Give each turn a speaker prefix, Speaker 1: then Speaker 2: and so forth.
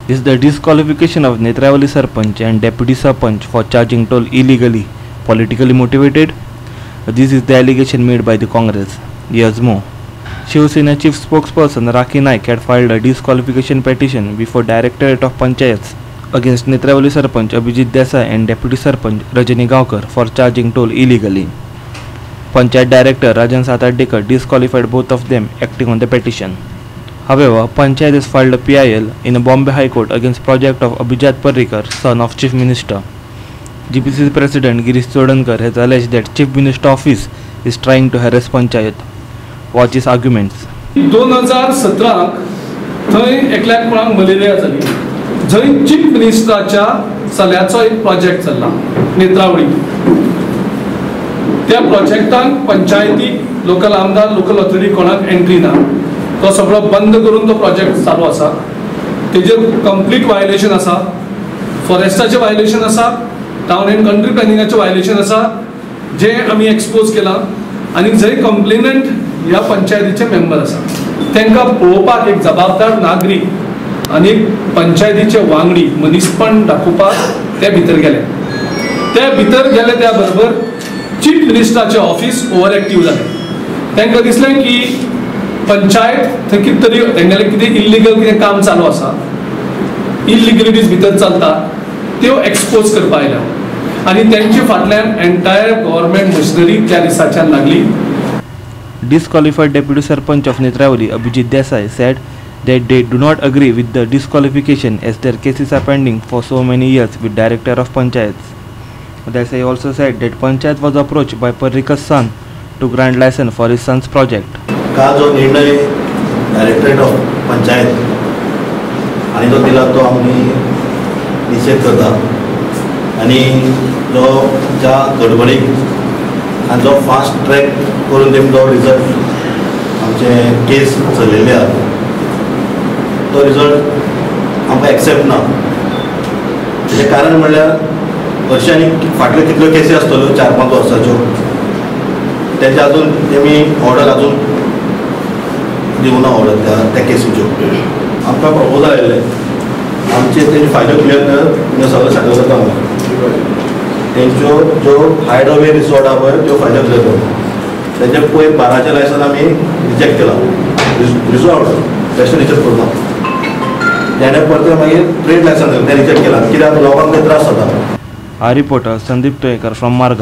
Speaker 1: is the disqualification of Netravali Sarpanch and Deputy Sarpanch for charging toll illegally politically motivated? This is the allegation made by the Congress. Years more, Shiv Sena chief spokesperson Rakhi Naik had filed a disqualification petition before Directorate of Panchayats against Netravali Sarpanch Abhijit Desai and Deputy Sarpanch Rajani Gaonkar for charging toll illegally. Panchayat Director Rajan Satardekar disqualified both of them acting on the petition. However, Panchayat has filed a PIL in a Bombay High Court against project of Abhijat Parrikar, son of Chief Minister. GPCC President Girish Chodankar has alleged that Chief Minister office is trying to harass Panchayat. Watch his arguments.
Speaker 2: 2017 थंय एकल्याक कोणाक malaria जाली. जंय chief मिनिस्टराच्या चल्याचो एक project चल्ला नेत्रावळी. त्या प्रोजेक्टान पंचायती local आमदार local authority कोणाक एंट्री ना. तो सगळो बंद करून तो प्रोजेक्ट चालू आसा. तेजेर कंप्लीट वायलेशन आसा. फॉरेस्टाचे वायलेशन आसा. टाउन एंड कंट्री प्लॅनिंगाचे वायलेशन आसा जे आमी एक्सपोज केला. आणि जंय कंप्लेनंट ह्या पंचायतीचे मेंबर आसा तांकां पळोवपाक एक जबाबदार नागरीक आणि पंचायतीचे वांगडी मनीसपण दाखोवपाक ते भितर गेले. त्या बरोबर चीफ मिनिस्टराचे ऑफिस ओव्हर एक्टिव्ह जालें. तांकां दिसलें की पंचायत थंय कितें तरी तेंगेलें कितें इल्लिगल कितें काम चालू आसा, इल्लिगलिटीज भितर चलता त्यो एक्सपोज करपा आयल्या. आणि त्यांचे फाटल्यान एंटायर गव्हर्नमेंट मशिनरी त्या दिसाच्यान लागली.
Speaker 1: Disqualified Deputy Sarpanch of Netravali Abhijit Desai said that they do not agree with the disqualification as their cases are pending for so many years with Director of Panchayats. Desai also said that Panchayat was approached by Parrikar's son to grant license for his son's project.
Speaker 3: का जो निर्णय directorate of panchayat आणि तो दिला तो आम्ही निषेध करता. आणि जो ज्या गडबडीक आणि जो फास्ट ट्रॅक करून तेमचो रिजल्ट आमचे केस चलिल्ले आसा तो रिजल्ट आमकां एक्सेप्ट ना. तेजें कारण म्हणल्यार हरशीं आनी फाटल्यो कितल्यो केसी आसतल्यो 4-5 वर्साच्यो तेजे अजून तेमी ऑर्डर अजून दिवना ऑर्डर त्या केसीच्यो. आमकां प्रपोजल आयिल्ले आमचे तेजे फायदो क्लियर कर सगळें सेटल करता म्हणून. तेंच्यो ज्यो हायडवे रिसॉर्ट आहा पळय त्यो फायदो क्लियर करता. तेजे पयर 12चे लायसन आमी रिजेक्ट केला. रिसॉर्ट बेश्टें रिजेक्ट करता. तेणें परत मागीर ट्रेड लायसन तें रिजेक्ट केला कित्याक लोकांक ते त्रास जाता.
Speaker 1: Our reporter Sandeep Toyekar from Marga.